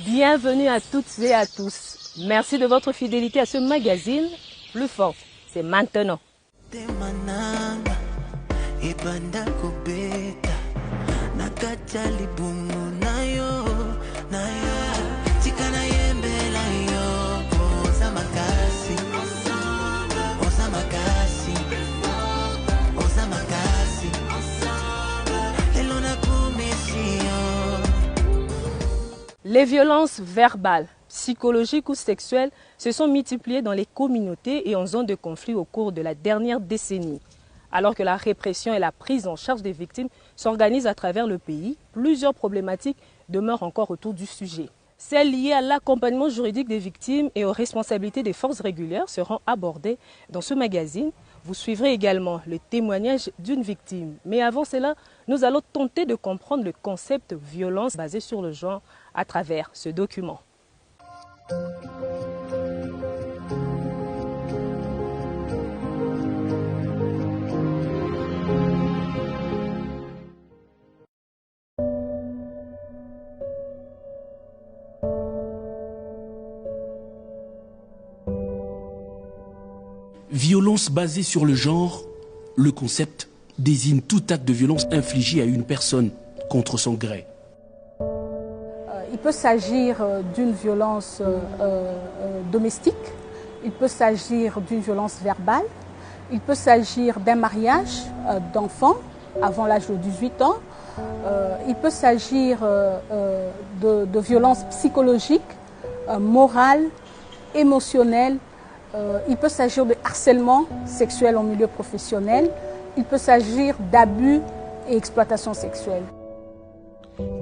Bienvenue à toutes et à tous. Merci de votre fidélité à ce magazine. Plus fort, c'est maintenant. Les violences verbales, psychologiques ou sexuelles se sont multipliées dans les communautés et en zone de conflit au cours de la dernière décennie. Alors que la répression et la prise en charge des victimes s'organisent à travers le pays, plusieurs problématiques demeurent encore autour du sujet. Celles liées à l'accompagnement juridique des victimes et aux responsabilités des forces régulières seront abordées dans ce magazine. Vous suivrez également le témoignage d'une victime. Mais avant cela, nous allons tenter de comprendre le concept violence basée sur le genre à travers ce document. Violence basée sur le genre, le concept désigne tout acte de violence infligé à une personne contre son gré. Il peut s'agir d'une violence domestique, il peut s'agir d'une violence verbale, il peut s'agir d'un mariage d'enfants avant l'âge de 18 ans, il peut s'agir de violences psychologiques, morales, émotionnelles, il peut s'agir de harcèlement sexuel en milieu professionnel, il peut s'agir d'abus et exploitation sexuelle.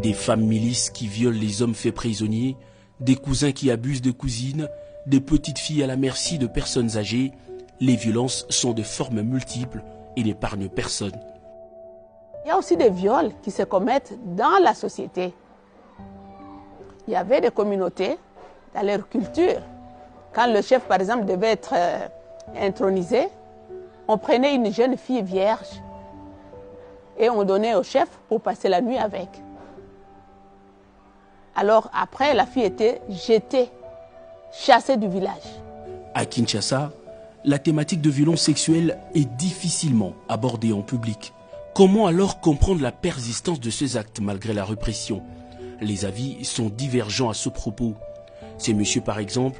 Des femmes milices qui violent les hommes faits prisonniers, des cousins qui abusent de cousines, des petites filles à la merci de personnes âgées, les violences sont de formes multiples et n'épargnent personne. Il y a aussi des viols qui se commettent dans la société. Il y avait des communautés, dans leur culture, quand le chef par exemple devait être intronisé, on prenait une jeune fille vierge et on donnait au chef pour passer la nuit avec. Alors après, la fille était jetée, chassée du village. À Kinshasa, la thématique de violence sexuelle est difficilement abordée en public. Comment alors comprendre la persistance de ces actes malgré la répression? Les avis sont divergents à ce propos. Ces messieurs, par exemple,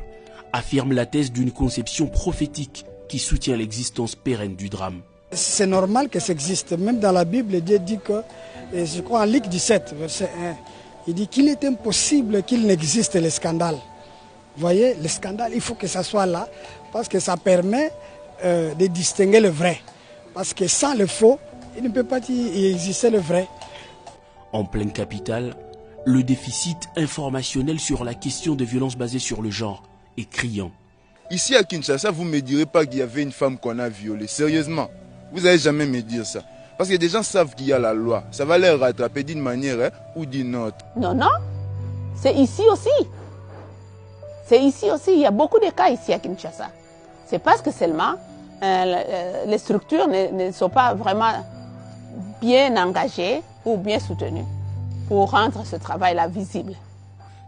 affirment la thèse d'une conception prophétique qui soutient l'existence pérenne du drame. C'est normal que ça existe. Même dans la Bible, Dieu dit que, et je crois en Luc 17, verset 1, il dit qu'il est impossible qu'il n'existe le scandale. Vous voyez, le scandale, il faut que ça soit là, parce que ça permet de distinguer le vrai. Parce que sans le faux, il ne peut pas y exister le vrai. En pleine capitale, le déficit informationnel sur la question de violences basées sur le genre est criant. Ici à Kinshasa, vous ne me direz pas qu'il y avait une femme qu'on a violée. Sérieusement, vous n'allez jamais me dire ça. Parce que des gens savent qu'il y a la loi. Ça va les rattraper d'une manière ou d'une autre. Non, non. C'est ici aussi. C'est ici aussi. Il y a beaucoup de cas ici à Kinshasa. C'est parce que seulement les structures ne sont pas vraiment bien engagées ou bien soutenues pour rendre ce travail-là visible.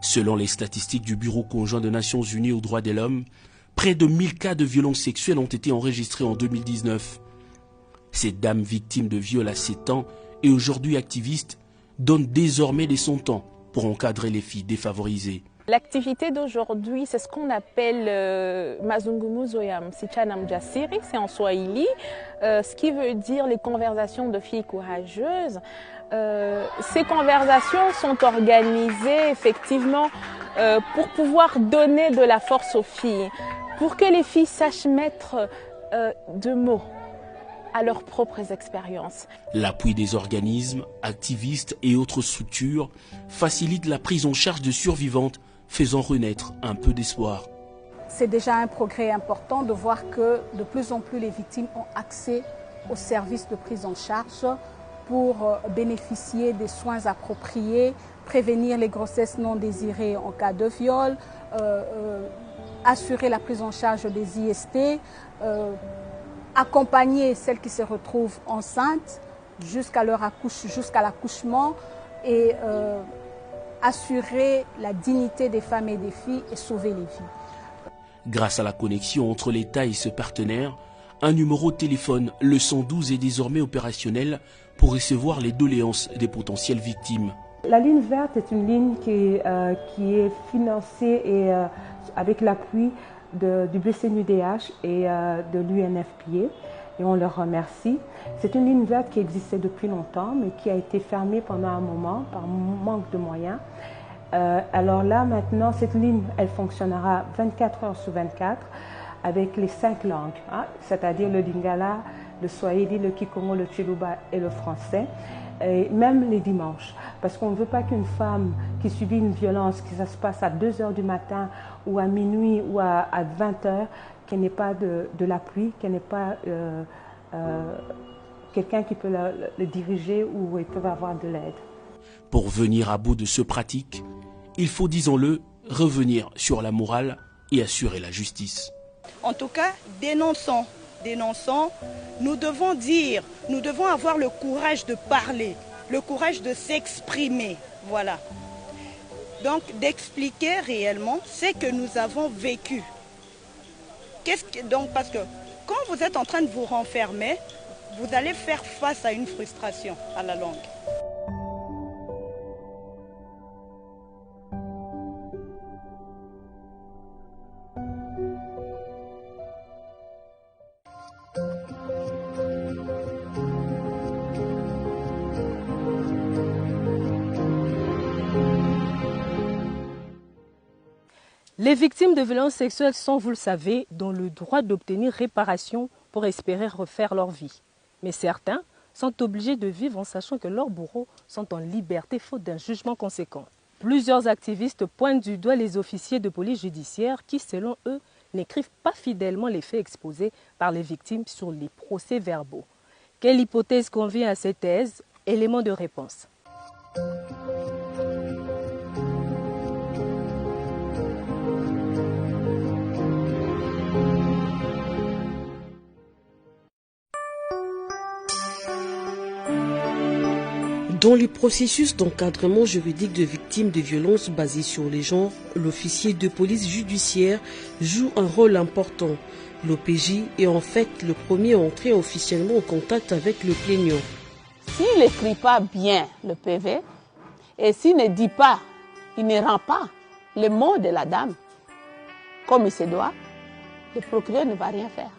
Selon les statistiques du Bureau conjoint des Nations Unies aux droits de l'homme, près de 1000 cas de violences sexuelles ont été enregistrés en 2019. Cette dame victime de viol à 7 ans et aujourd'hui activiste donne désormais de son temps pour encadrer les filles défavorisées. L'activité d'aujourd'hui, c'est ce qu'on appelle Mazungumzo ya msichana mjasiri, c'est en Swahili, ce qui veut dire les conversations de filles courageuses. Ces conversations sont organisées effectivement pour pouvoir donner de la force aux filles, pour que les filles sachent mettre de mots à leurs propres expériences. L'appui des organismes, activistes et autres structures facilite la prise en charge de survivantes, faisant renaître un peu d'espoir. C'est déjà un progrès important de voir que de plus en plus les victimes ont accès aux services de prise en charge pour bénéficier des soins appropriés, prévenir les grossesses non désirées en cas de viol, assurer la prise en charge des IST, accompagner celles qui se retrouvent enceintes jusqu'à l'accouchement et assurer la dignité des femmes et des filles et sauver les vies. Grâce à la connexion entre l'État et ce partenaire, un numéro de téléphone, le 112, est désormais opérationnel pour recevoir les doléances des potentielles victimes. La ligne verte est une ligne qui est financée avec l'appui du BCNUDH et de l'UNFPA, et on leur remercie. C'est une ligne verte qui existait depuis longtemps, mais qui a été fermée pendant un moment par manque de moyens. Alors là, maintenant, cette ligne, elle fonctionnera 24 heures sur 24 avec les 5 langues, hein, c'est-à-dire le lingala, le swahili, le kikongo, le chiluba et le français, et même les dimanches. Parce qu'on ne veut pas qu'une femme qui subit une violence, que ça se passe à 2 heures du matin ou à minuit ou à 20 heures, qu'elle n'ait pas de l'appui, qu'elle n'ait pas quelqu'un qui peut le diriger ou ils peuvent avoir de l'aide. Pour venir à bout de ce pratique, il faut, disons-le, revenir sur la morale et assurer la justice. En tout cas, dénonçons. Nous devons dire, nous devons avoir le courage de parler, le courage de s'exprimer, voilà. Donc d'expliquer réellement ce que nous avons vécu. Donc parce que quand vous êtes en train de vous renfermer, vous allez faire face à une frustration à la longue. Les victimes de violences sexuelles sont, vous le savez, dans le droit d'obtenir réparation pour espérer refaire leur vie. Mais certains sont obligés de vivre en sachant que leurs bourreaux sont en liberté faute d'un jugement conséquent. Plusieurs activistes pointent du doigt les officiers de police judiciaire qui, selon eux, n'écrivent pas fidèlement les faits exposés par les victimes sur les procès-verbaux. Quelle hypothèse convient à cette thèse? Élément de réponse. Dans le processus d'encadrement juridique de victimes de violences basées sur les genres, l'officier de police judiciaire joue un rôle important. L'OPJ est en fait le premier à entrer officiellement en contact avec le plaignant. S'il n'écrit pas bien le PV et s'il ne dit pas, il ne rend pas les mots de la dame comme il se doit, le procureur ne va rien faire.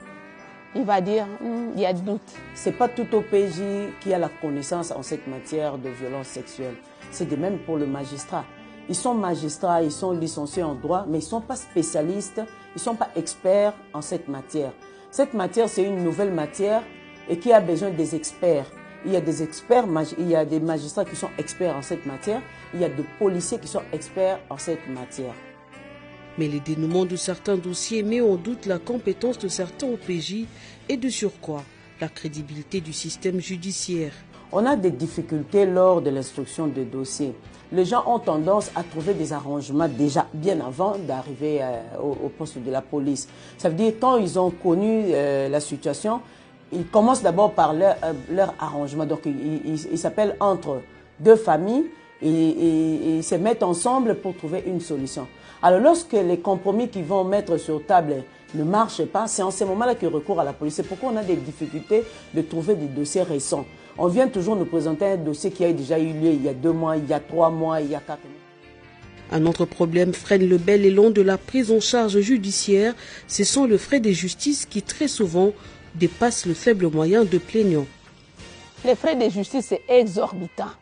Il va dire, il y a doute. Ce n'est pas tout OPJ qui a la connaissance en cette matière de violence sexuelle. C'est de même pour le magistrat. Ils sont magistrats, ils sont licenciés en droit, mais ils ne sont pas spécialistes, ils ne sont pas experts en cette matière. Cette matière, c'est une nouvelle matière et qui a besoin des experts. Il y a des experts, il y a des magistrats qui sont experts en cette matière, il y a des policiers qui sont experts en cette matière. Mais le dénouement de certains dossiers met en doute la compétence de certains OPJ et de surcroît la crédibilité du système judiciaire. On a des difficultés lors de l'instruction de dossiers. Les gens ont tendance à trouver des arrangements déjà bien avant d'arriver au poste de la police. Ça veut dire quand ils ont connu la situation, ils commencent d'abord par leur arrangement. Donc ils s'appellent entre deux familles et ils se mettent ensemble pour trouver une solution. Alors lorsque les compromis qu'ils vont mettre sur table ne marchent pas, c'est en ce moment-là qu'ils recourent à la police. C'est pourquoi on a des difficultés de trouver des dossiers récents. On vient toujours nous présenter un dossier qui a déjà eu lieu il y a 2 mois, il y a 3 mois, il y a 4 mois. Un autre problème freine le bel élan de la prise en charge judiciaire. Ce sont les frais de justice qui très souvent dépassent le faible moyen de plaignant. Les frais de justice, c'est exorbitant.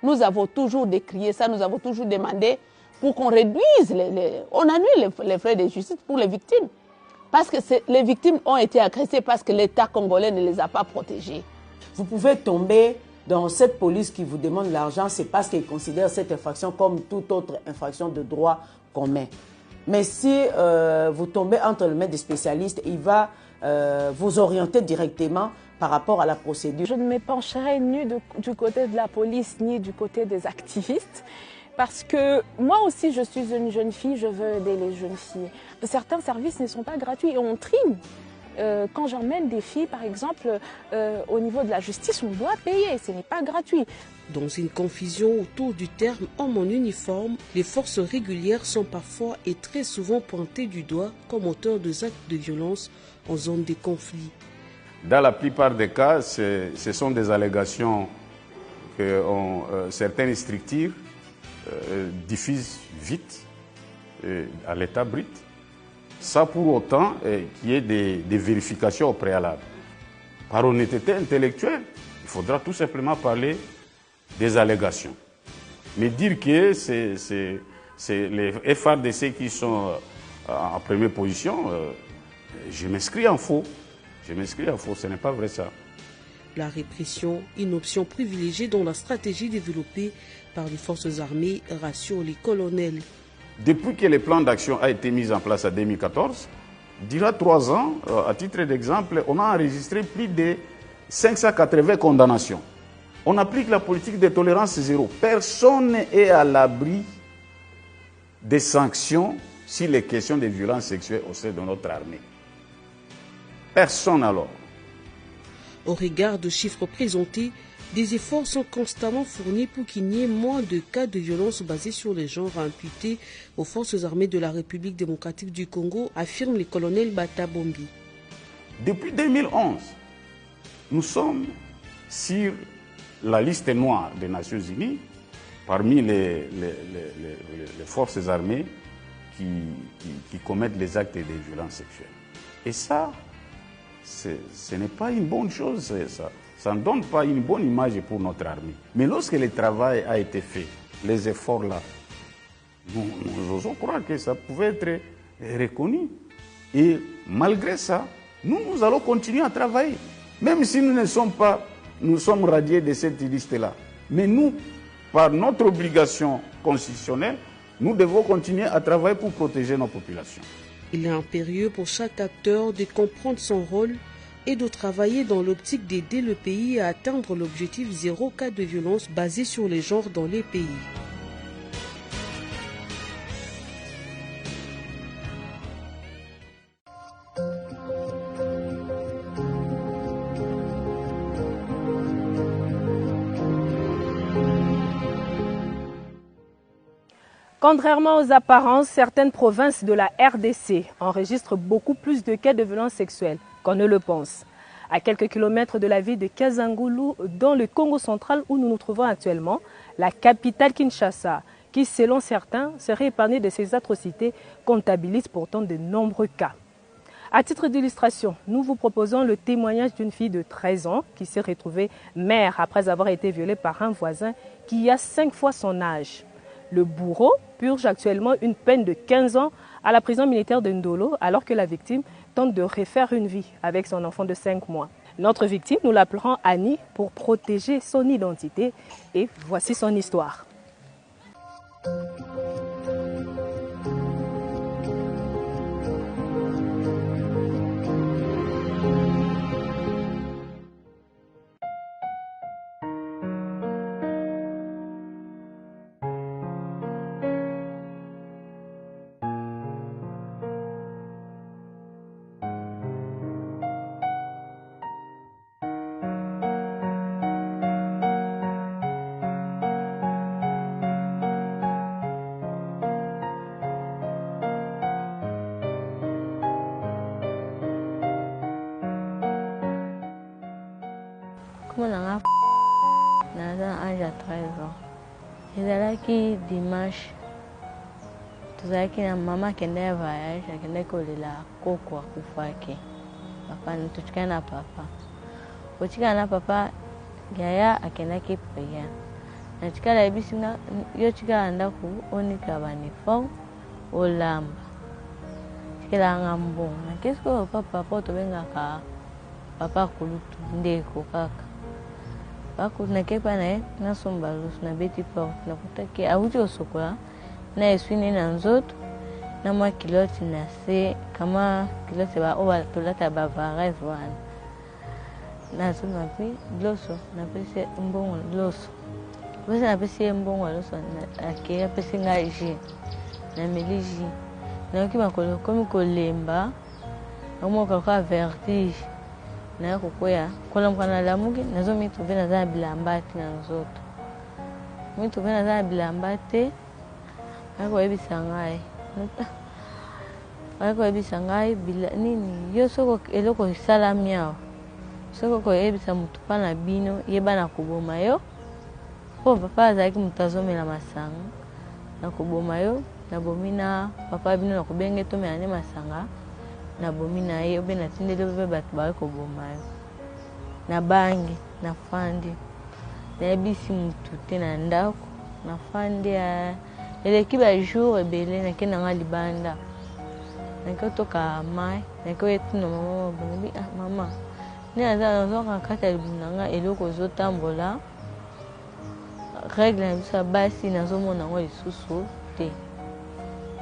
Nous avons toujours décrié ça, nous avons toujours demandé pour qu'on réduise, on annule les frais de justice pour les victimes. Parce que les victimes ont été agressées parce que l'État congolais ne les a pas protégées. Vous pouvez tomber dans cette police qui vous demande l'argent, c'est parce qu'ils considèrent cette infraction comme toute autre infraction de droit commun. Mais si vous tombez entre les mains des spécialistes, il va vous orienter directement par rapport à la procédure. Je ne m'épancherai ni du côté de la police ni du côté des activistes. Parce que moi aussi, je suis une jeune fille, je veux aider les jeunes filles. Certains services ne sont pas gratuits et on trime. Quand j'emmène des filles, par exemple, au niveau de la justice, on doit payer, ce n'est pas gratuit. Dans une confusion autour du terme homme en uniforme, les forces régulières sont parfois et très souvent pointées du doigt comme auteurs d'actes de violence en zone de conflit. Dans la plupart des cas, ce sont des allégations que certaines structures diffusent vite à l'état brut, sans pour autant qu'il y ait des vérifications au préalable. Par honnêteté intellectuelle, il faudra tout simplement parler des allégations. Mais dire que c'est les FARDC qui sont en première position, je m'inscris en faux. Ce n'est pas vrai ça. La répression, une option privilégiée dans la stratégie développée par les forces armées, rassure les colonels. Depuis que le plan d'action a été mis en place en 2014, durant 3 ans, à titre d'exemple, on a enregistré plus de 580 condamnations. On applique la politique de tolérance zéro. Personne n'est à l'abri des sanctions sur les questions de violences sexuelles au sein de notre armée. Personne alors. Au regard de chiffres présentés, des efforts sont constamment fournis pour qu'il n'y ait moins de cas de violence basés sur les genres imputés aux forces armées de la République démocratique du Congo, affirme le colonel Bata Bombi. Depuis 2011, nous sommes sur la liste noire des Nations Unies parmi les forces armées qui commettent les actes de violence sexuelle. Et ça, ce n'est pas une bonne chose, ça ne donne pas une bonne image pour notre armée. Mais lorsque le travail a été fait, les efforts là, nous osons croire que ça pouvait être reconnu. Et malgré ça, nous allons continuer à travailler. Même si nous sommes radiés de cette liste-là. Mais nous, par notre obligation constitutionnelle, nous devons continuer à travailler pour protéger nos populations. Il est impérieux pour chaque acteur de comprendre son rôle et de travailler dans l'optique d'aider le pays à atteindre l'objectif 0 cas de violence basé sur les genres dans les pays. Contrairement aux apparences, certaines provinces de la RDC enregistrent beaucoup plus de cas de violences sexuelles qu'on ne le pense. À quelques kilomètres de la ville de Kazangulu, dans le Congo central où nous nous trouvons actuellement, la capitale Kinshasa, qui selon certains serait épargnée de ces atrocités, comptabilise pourtant de nombreux cas. À titre d'illustration, nous vous proposons le témoignage d'une fille de 13 ans qui s'est retrouvée mère après avoir été violée par un voisin qui a 5 fois son âge. Le bourreau purge actuellement une peine de 15 ans à la prison militaire de Ndolo alors que la victime tente de refaire une vie avec son enfant de 5 mois. Notre victime, nous l'appellerons Annie pour protéger son identité et voici son histoire. naza âge à 13 ans. ezalaki dimanche tozalaki na mama akende ya voyage akendaki kolela koko akufaki papa totikana na papa kotikana na papa yaya akendaki priere natikala yebisi nga yo tikala ndako onika baniforme olamba tikelanga mbongo nakeski oyo papa tobengaka papa kulutu ndeko kaka nakei pa na ye nasomba lusu nabeti porte nakutaki awuti kosokola na eswini na nzoto na mwa kiloti na se kama kiloti oyo tolata bavarese wana nazo napi loso napesi mbongo loso basi napesi ye mbongo loso akei apesi ngai jus nameli jus nayoki makolo komi kolemba nakomoka lokola vertige naye kokwea kolomboka nalamuki nazomitrouve naza na bilamba ti na nzoto Muito bem na bilamba te. Ako ebisa ngai. Ako ebisa ngai bila nini yo soko eloko salami yao. Soko ko ebisa mutu pana bino yeba na kuboma yo. Po papa azaki mutazomela masanga. Na kuboma yo na bomina papa bino na kubenge to mena ne masanga. Na bomina ye obe na tindele bebe batu ba ko boma yo. Na bangi na fandi. Na ebisi mutu te na ndako na fandi ya eleki ba jour ebele na kena nga libanda. Na ko toka mai na ko etino mama bonbi ah mama. Ni aza na kata libunanga eloko zotambola. Règle na biso basi nazomona ngo lisusu te.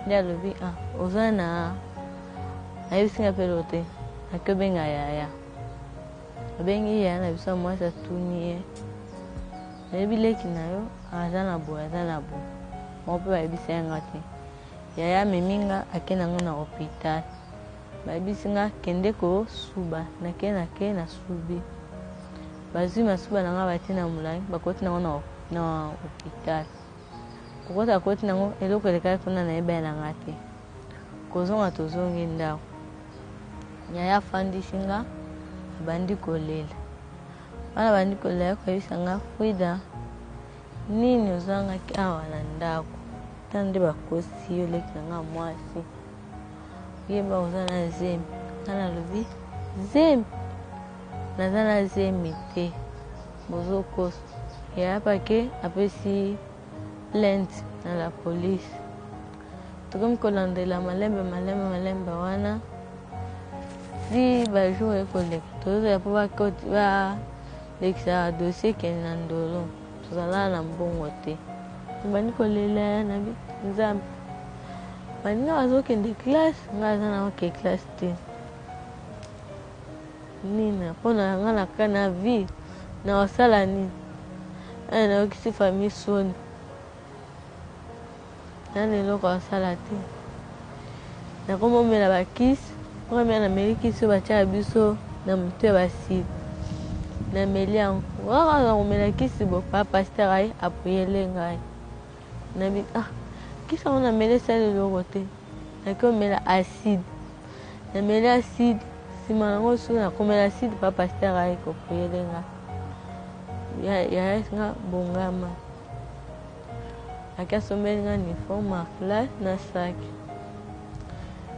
Ndia lobi ah ozana ayisinga pelote akobenga yaya. Abengi ya na biso mwasa tuniye. Nebileki nayo azana bo. Mope ba ebisa ngati. Yaya meminga akena ngo na hospital. Ba ebisinga kende ko suba na kena subi. Bazima suba na nga batina mulai bakoti na ngo na hospital. Kokota koti na ngo eloko leka kuna na eba na ngati. Kozonga tozongi ndako. Yaya fandi singa bandi kolela. Bana bandi kolela kwa bisanga Frida. Nini ozanga ki awa na ndako. Tande bakosi yo leki nga mwasi. Yeba ozana zemi. Ana lobi zemi. Nazana zemi te. Bozo koso. Ya pake apesi plainte na la police. Tukum kolandela malembe wana. Si ba jour ekolek. Tozo ya po bakoti ba lekisa dossier kena ndolo. Tozala na mbongo te. Bani kolela na bi nzambe. Bani nga bazokende classe nga zana ke classe te. Nina pona nga na kana vie na wasala nini. Ana okisi famille soni. Nane loko wasala te. Na komo mela bakisi. Kwa mena melikisi bacha biso na mutu ya basidi. Na meliango. Waka na kumela kisi bo pa pasteur ai apuyele ngai. Na bi ah kisa ona mele sale loko te. Na ko mela acide. Na mela acide sima ngo su na kumela acide pa pasteur ai ko puyele ngai. Ya nga bongama. Akasomeli nga ni forma class na sac.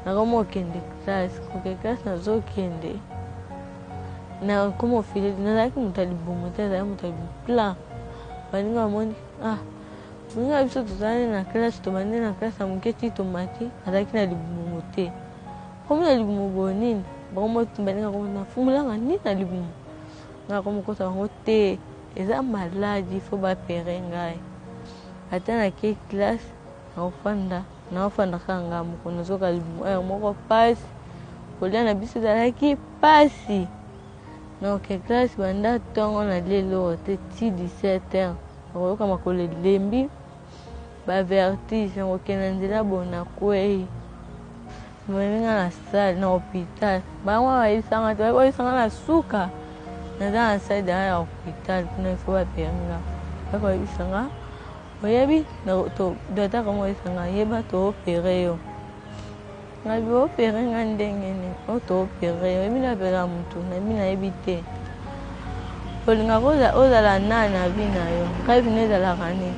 Na komo kende class, koke class na zo kende. Na komo file na zaki mutalibumu te za mutalibumu plan. Baninga moni ah. Baninga biso tuzane na class to bande na class amuketi tomati azaki na libumu te. Komo na libumu bonini? Bakomo baninga komo na fumula ngani na libumu. Na komo kota ngo te. Eza maladi fo ba pere ngai. Ata na ke class na ofanda kanga mukono zoka libumu moko pasi. Kolia na biso zalaki pasi. Na ke class banda tongo na lelo te ti 17h. Oyoka makole lembi ba vertige okena nzela bona kwei. Mwenga na salle na hôpital. Ba mwa isanga to isanga na suka. Na dans salle ya hôpital kuna fo ba penga. Ko isanga oyebi na to dota komo isanga yeba to opere yo. Na bi opere ngandenge ni o to opere yo. Emi na pera mutu na mi na ebite. Polinga koza ozala nana bina yo. Kabi neza la kani.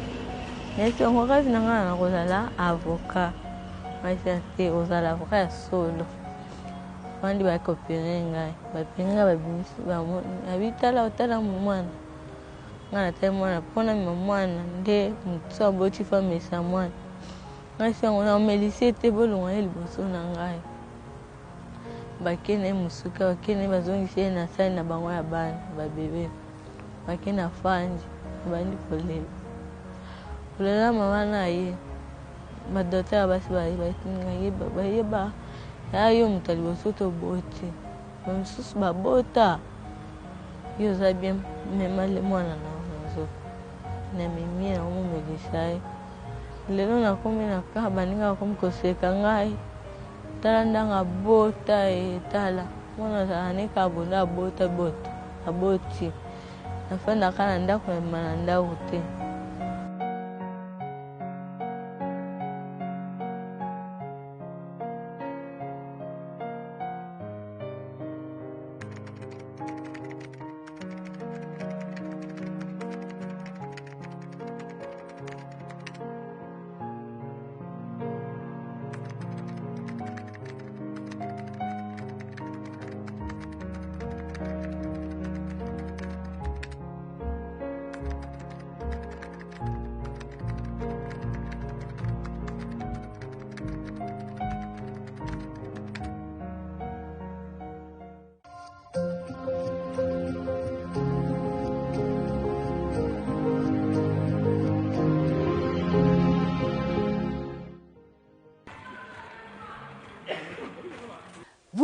Nesi ongo kabi nanga na kozala avocat. Maisa te ozala avocat solo. Wandi ba kopere ngai. Ba penga ba bimisi ba abitala otala mwana. Ngana te mwana pona mi mwana nde mutso boti famisa mwana. Ngasi ngo na melisi te bolonga eliboso na ngai. Bakene musuka bakene bazongisi na sai na bango ya bana ba bebe. Bakena fanji bandi kolela. Kolela mama na ye. Madota basi ba tinga yeba. Ayo mutaliboso to boti. Bamsusu babota. Yo zabiem memale mwana na zo. Na mimi na umu melisai. Lelo na komi na kaba ninga komi koseka ngai. Tala ndanga bota tala. Mwana za anika bonda bota. Aboti. Nafanda kana ndako ya mananda ute.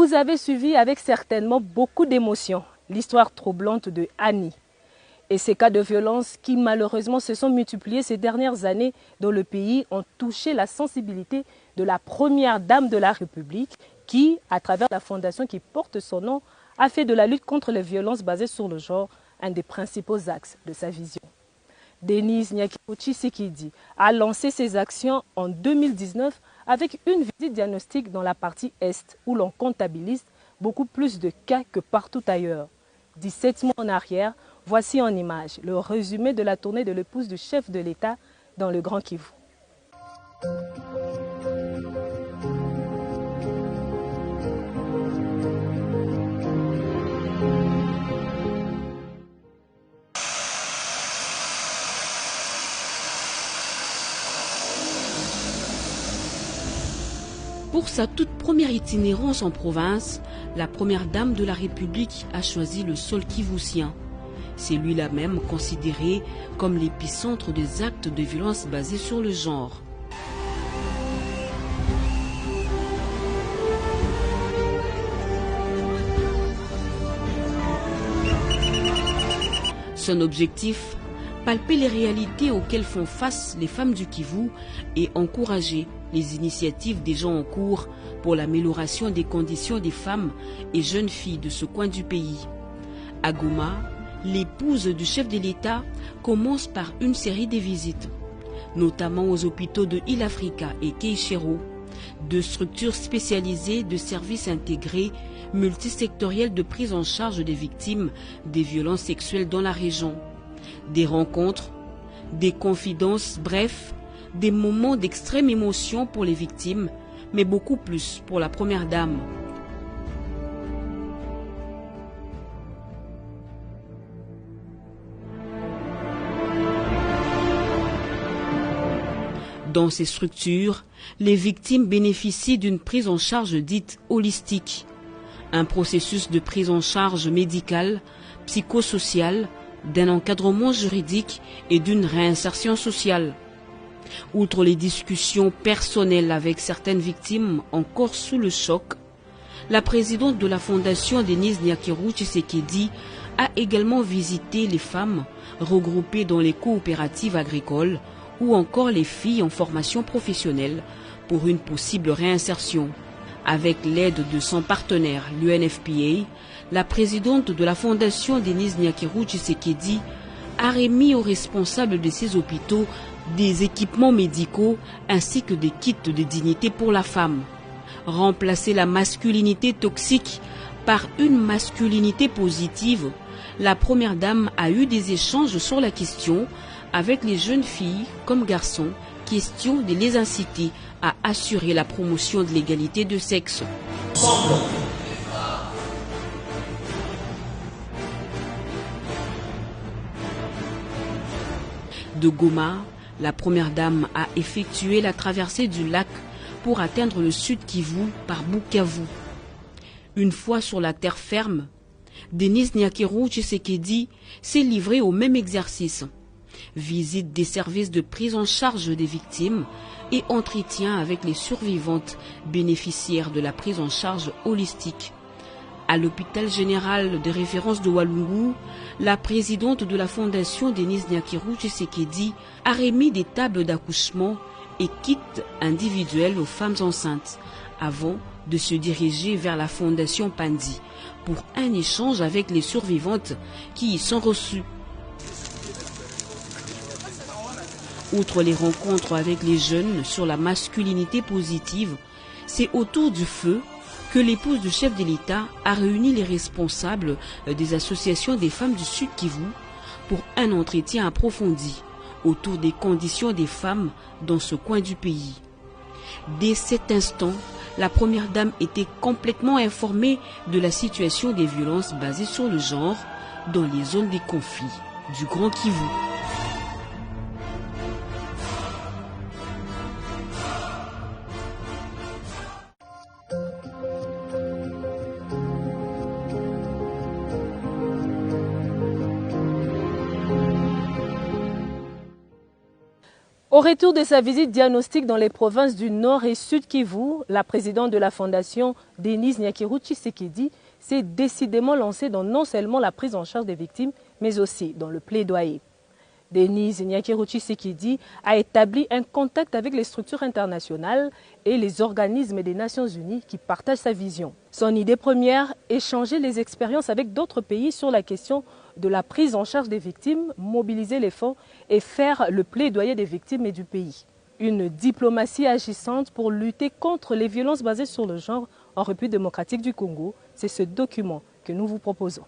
Vous avez suivi avec certainement beaucoup d'émotion l'histoire troublante de Annie et ces cas de violence qui malheureusement se sont multipliés ces dernières années dans le pays ont touché la sensibilité de la première dame de la République qui, à travers la fondation qui porte son nom, a fait de la lutte contre les violences basées sur le genre un des principaux axes de sa vision. Denise Nyakiro Tshisekedi a lancé ses actions en 2019 avec une visite diagnostique dans la partie Est où l'on comptabilise beaucoup plus de cas que partout ailleurs. 17 mois en arrière, voici en image le résumé de la tournée de l'épouse du chef de l'État dans le Grand Kivu. Pour sa toute première itinérance en province, la première dame de la République a choisi le sol kivousien. C'est lui-là même considéré comme l'épicentre des actes de violence basés sur le genre. Son objectif, palper les réalités auxquelles font face les femmes du Kivu et encourager les initiatives des gens en cours pour l'amélioration des conditions des femmes et jeunes filles de ce coin du pays. À Goma, l'épouse du chef de l'État commence par une série de visites, notamment aux hôpitaux de Île Africa et Keishero, deux structures spécialisées de services intégrés multisectoriels de prise en charge des victimes des violences sexuelles dans la région. Des rencontres, des confidences, bref, des moments d'extrême émotion pour les victimes, mais beaucoup plus pour la première dame. Dans ces structures, les victimes bénéficient d'une prise en charge dite holistique, un processus de prise en charge médicale, psychosociale, d'un encadrement juridique et d'une réinsertion sociale. Outre les discussions personnelles avec certaines victimes encore sous le choc, la présidente de la fondation Denise Nyakiro Tshisekedi a également visité les femmes regroupées dans les coopératives agricoles ou encore les filles en formation professionnelle pour une possible réinsertion. Avec l'aide de son partenaire, l'UNFPA, la présidente de la fondation Denise Nyakiro Tshisekedi a remis aux responsables de ces hôpitaux des équipements médicaux ainsi que des kits de dignité pour la femme. Remplacer la masculinité toxique par une masculinité positive, la première dame a eu des échanges sur la question avec les jeunes filles comme garçons, question de les inciter à assurer la promotion de l'égalité de sexe. De Goma, la première dame a effectué la traversée du lac pour atteindre le sud Kivu par Bukavu. Une fois sur la terre ferme, Denise Nyakiro Tshisekedi s'est livrée au même exercice. Visite des services de prise en charge des victimes et entretien avec les survivantes bénéficiaires de la prise en charge holistique. À l'hôpital général de référence de Walungu, la présidente de la fondation Denise Nyakiro Tshisekedi a remis des tables d'accouchement et kits individuels aux femmes enceintes avant de se diriger vers la fondation Pandi pour un échange avec les survivantes qui y sont reçues. Outre les rencontres avec les jeunes sur la masculinité positive, c'est autour du feu que l'épouse du chef de l'État a réuni les responsables des associations des femmes du Sud Kivu pour un entretien approfondi autour des conditions des femmes dans ce coin du pays. Dès cet instant, la première dame était complètement informée de la situation des violences basées sur le genre dans les zones des conflits du Grand Kivu. Au retour de sa visite diagnostique dans les provinces du Nord et Sud Kivu, la présidente de la fondation, Denise Nyakeru Tshisekedi, s'est décidément lancée dans non seulement la prise en charge des victimes, mais aussi dans le plaidoyer. Denise Nyakeru Tshisekedi a établi un contact avec les structures internationales et les organismes des Nations Unies qui partagent sa vision. Son idée première, échanger les expériences avec d'autres pays sur la question de la prise en charge des victimes, mobiliser les fonds et faire le plaidoyer des victimes et du pays. Une diplomatie agissante pour lutter contre les violences basées sur le genre en République démocratique du Congo, c'est ce document que nous vous proposons.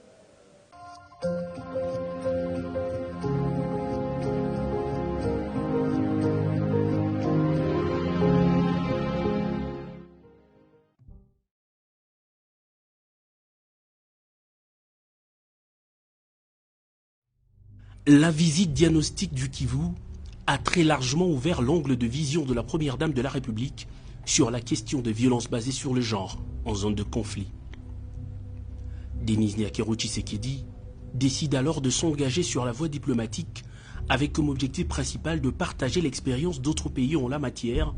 La visite diagnostique du Kivu a très largement ouvert l'angle de vision de la première dame de la République sur la question des violences basées sur le genre en zone de conflit. Denise Nyakeru Tshisekedi décide alors de s'engager sur la voie diplomatique avec comme objectif principal de partager l'expérience d'autres pays en la matière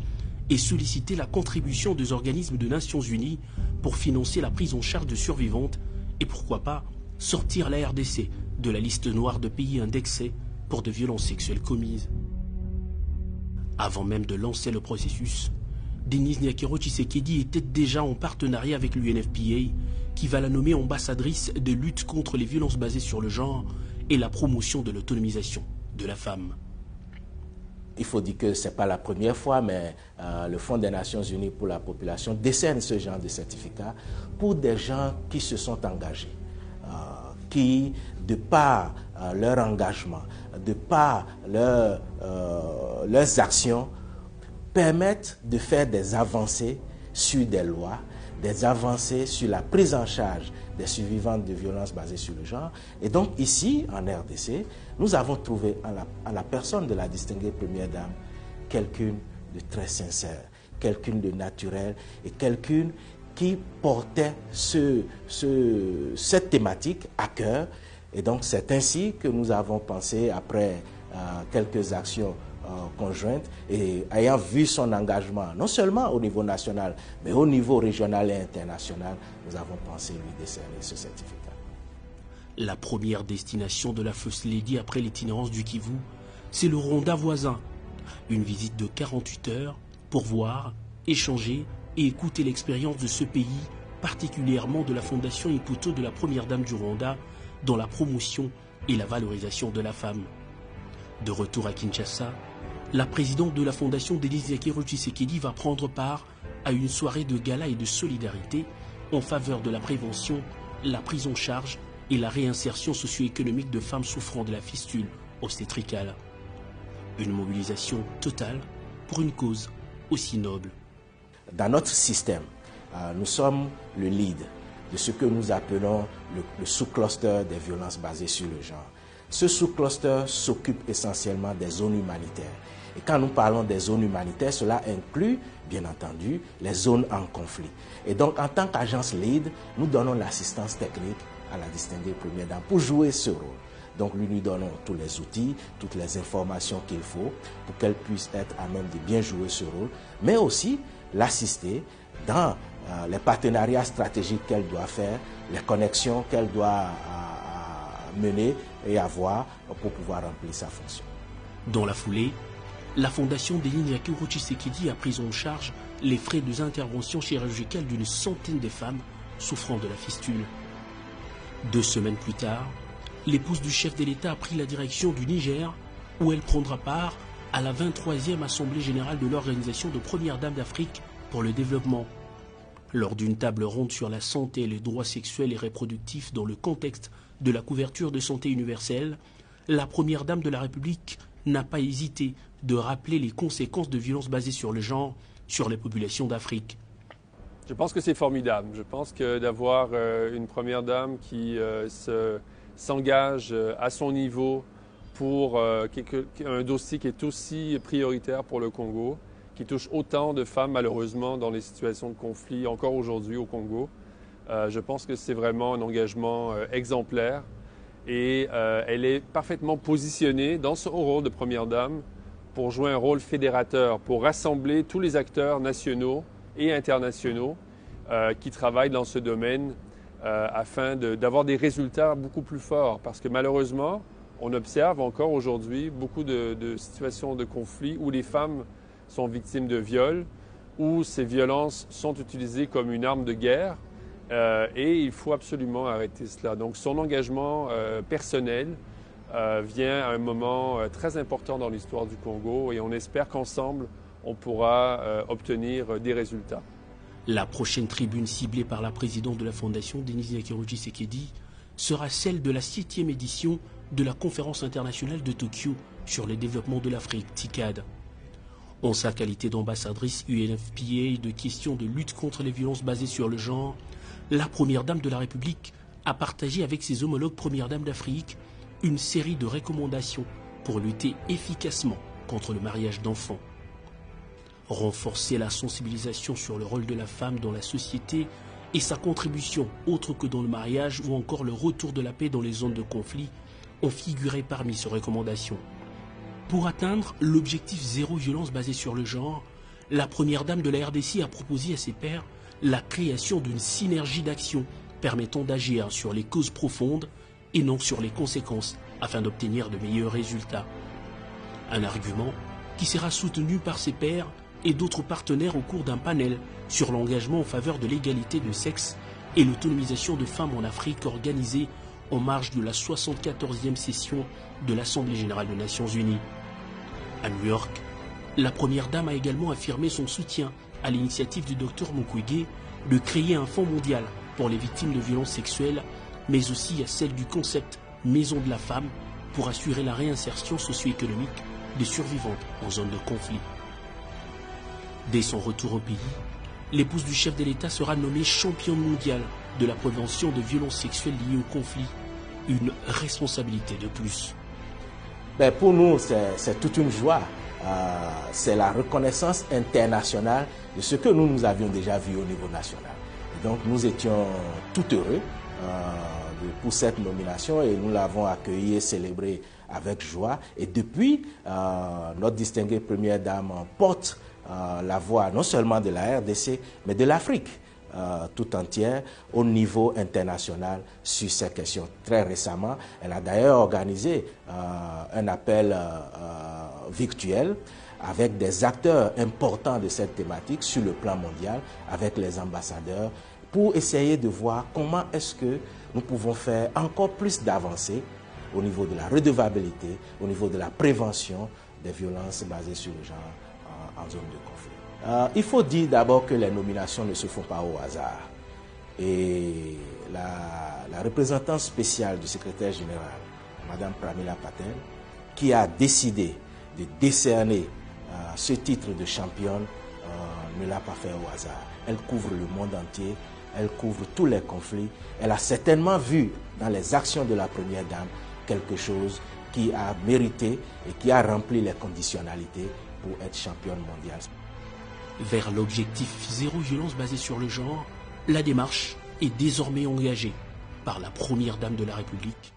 et solliciter la contribution des organismes des Nations Unies pour financer la prise en charge de survivantes et pourquoi pas sortir la RDC de la liste noire de pays indexés pour de violences sexuelles commises. Avant même de lancer le processus, Denise Nyakeru Tshisekedi était déjà en partenariat avec l'UNFPA qui va la nommer ambassadrice de lutte contre les violences basées sur le genre et la promotion de l'autonomisation de la femme. Il faut dire que ce n'est pas la première fois, mais le Fonds des Nations Unies pour la population décerne ce genre de certificat pour des gens qui se sont engagés, qui, de par leur engagement, de par leurs actions, permettent de faire des avancées sur des lois, des avancées sur la prise en charge des survivantes de violences basées sur le genre. Et donc ici, en RDC, nous avons trouvé à la personne de la distinguée première dame quelqu'une de très sincère, quelqu'une de naturel et quelqu'une qui portait cette thématique à cœur. Et donc c'est ainsi que nous avons pensé, après quelques actions conjointes, et ayant vu son engagement, non seulement au niveau national, mais au niveau régional et international, nous avons pensé lui décerner ce certificat. La première destination de la First Lady après l'itinérance du Kivu, c'est le Rwanda voisin. Une visite de 48 heures pour voir, échanger et écouter l'expérience de ce pays, particulièrement de la Fondation Imbuto de la Première Dame du Rwanda, dans la promotion et la valorisation de la femme. De retour à Kinshasa, la présidente de la Fondation Denise Nyakeru Tshisekedi va prendre part à une soirée de gala et de solidarité en faveur de la prévention, la prise en charge et la réinsertion socio-économique de femmes souffrant de la fistule obstétricale. Une mobilisation totale pour une cause aussi noble. Dans notre système, nous sommes le lead de ce que nous appelons le sous-cluster des violences basées sur le genre. Ce sous-cluster s'occupe essentiellement des zones humanitaires. Et quand nous parlons des zones humanitaires, cela inclut, bien entendu, les zones en conflit. Et donc, en tant qu'agence lead, nous donnons l'assistance technique à la distinguée première dame pour jouer ce rôle. Donc, nous lui donnons tous les outils, toutes les informations qu'il faut pour qu'elle puisse être à même de bien jouer ce rôle, mais aussi l'assister dans les partenariats stratégiques qu'elle doit faire, les connexions qu'elle doit mener et avoir pour pouvoir remplir sa fonction. Dans la foulée, la Fondation Denise Nyakeru Tshisekedi a pris en charge les frais d'intervention chirurgicale d'une centaine de femmes souffrant de la fistule. 2 semaines plus tard, l'épouse du chef de l'État a pris la direction du Niger, où elle prendra part à la 23e Assemblée générale de l'Organisation de Premières Dames d'Afrique pour le développement. Lors d'une table ronde sur la santé et les droits sexuels et reproductifs dans le contexte de la couverture de santé universelle, la Première Dame de la République n'a pas hésité de rappeler les conséquences de violences basées sur le genre sur les populations d'Afrique. Je pense que c'est formidable. Je pense que d'avoir une Première Dame qui s'engage à son niveau pour un dossier qui est aussi prioritaire pour le Congo, qui touche autant de femmes malheureusement dans les situations de conflit encore aujourd'hui au Congo. Je pense que c'est vraiment un engagement exemplaire et elle est parfaitement positionnée dans son rôle de Première Dame pour jouer un rôle fédérateur, pour rassembler tous les acteurs nationaux et internationaux qui travaillent dans ce domaine afin d'avoir des résultats beaucoup plus forts. Parce que malheureusement, on observe encore aujourd'hui beaucoup de situations de conflit où les femmes sont victimes de viols, où ces violences sont utilisées comme une arme de guerre et il faut absolument arrêter cela. Donc son engagement personnel vient à un moment très important dans l'histoire du Congo et on espère qu'ensemble, on pourra obtenir des résultats. La prochaine tribune ciblée par la présidente de la Fondation, Denise Nyakeruji Sekedi, sera celle de la 7e édition de la conférence internationale de Tokyo sur le développement de l'Afrique, TICAD. En sa qualité d'ambassadrice UNFPA de questions de lutte contre les violences basées sur le genre, la Première Dame de la République a partagé avec ses homologues Premières Dames d'Afrique une série de recommandations pour lutter efficacement contre le mariage d'enfants. Renforcer la sensibilisation sur le rôle de la femme dans la société et sa contribution autre que dans le mariage ou encore le retour de la paix dans les zones de conflit ont figuré parmi ces recommandations. Pour atteindre l'objectif zéro violence basée sur le genre, la Première Dame de la RDC a proposé à ses pairs la création d'une synergie d'action permettant d'agir sur les causes profondes et non sur les conséquences afin d'obtenir de meilleurs résultats. Un argument qui sera soutenu par ses pairs et d'autres partenaires au cours d'un panel sur l'engagement en faveur de l'égalité de sexe et l'autonomisation de femmes en Afrique organisé en marge de la 74e session de l'Assemblée générale des Nations unies. À New York, la Première Dame a également affirmé son soutien à l'initiative du Dr Mukwege de créer un fonds mondial pour les victimes de violences sexuelles, mais aussi à celle du concept Maison de la femme pour assurer la réinsertion socio-économique des survivantes en zone de conflit. Dès son retour au pays, l'épouse du chef de l'État sera nommée championne mondiale de la prévention de violences sexuelles liées au conflit, une responsabilité de plus. Pour nous, c'est toute une joie. C'est la reconnaissance internationale de ce que nous avions déjà vu au niveau national. Et donc nous étions tout heureux pour cette nomination et nous l'avons accueillie et célébrée avec joie. Et depuis, notre distinguée Première Dame porte la voix non seulement de la RDC, mais de l'Afrique tout entière au niveau international sur ces questions. Très récemment, elle a d'ailleurs organisé un appel virtuel avec des acteurs importants de cette thématique sur le plan mondial, avec les ambassadeurs, pour essayer de voir comment est-ce que nous pouvons faire encore plus d'avancées au niveau de la redevabilité, au niveau de la prévention des violences basées sur le genre en zone de conflit. Il faut dire d'abord que les nominations ne se font pas au hasard. Et la représentante spéciale du secrétaire général, Mme Pramila Patel, qui a décidé de décerner ce titre de championne, ne l'a pas fait au hasard. Elle couvre le monde entier, elle couvre tous les conflits. Elle a certainement vu dans les actions de la Première Dame quelque chose qui a mérité et qui a rempli les conditionnalités pour être championne mondiale. Vers l'objectif zéro violence basée sur le genre, la démarche est désormais engagée par la Première Dame de la République.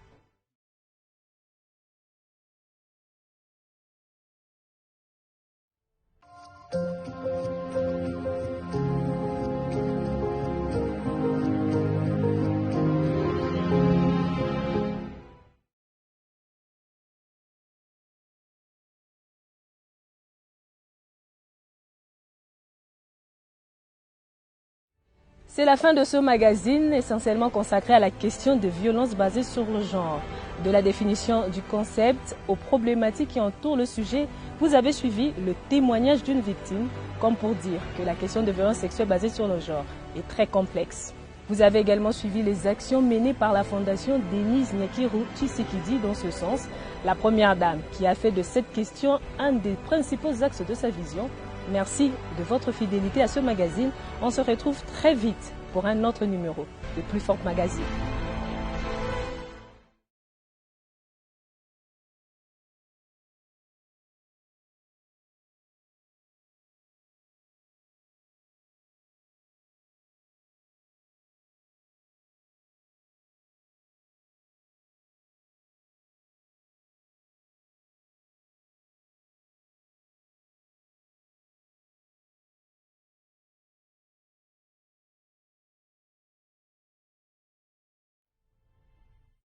C'est la fin de ce magazine essentiellement consacré à la question des violences basées sur le genre. De la définition du concept aux problématiques qui entourent le sujet, vous avez suivi le témoignage d'une victime, comme pour dire que la question des violences sexuelles basées sur le genre est très complexe. Vous avez également suivi les actions menées par la Fondation Denise Nyakeruji Sekedi dans ce sens, la Première Dame qui a fait de cette question un des principaux axes de sa vision. Merci de votre fidélité à ce magazine. On se retrouve très vite pour un autre numéro de Plus Forte Magazine.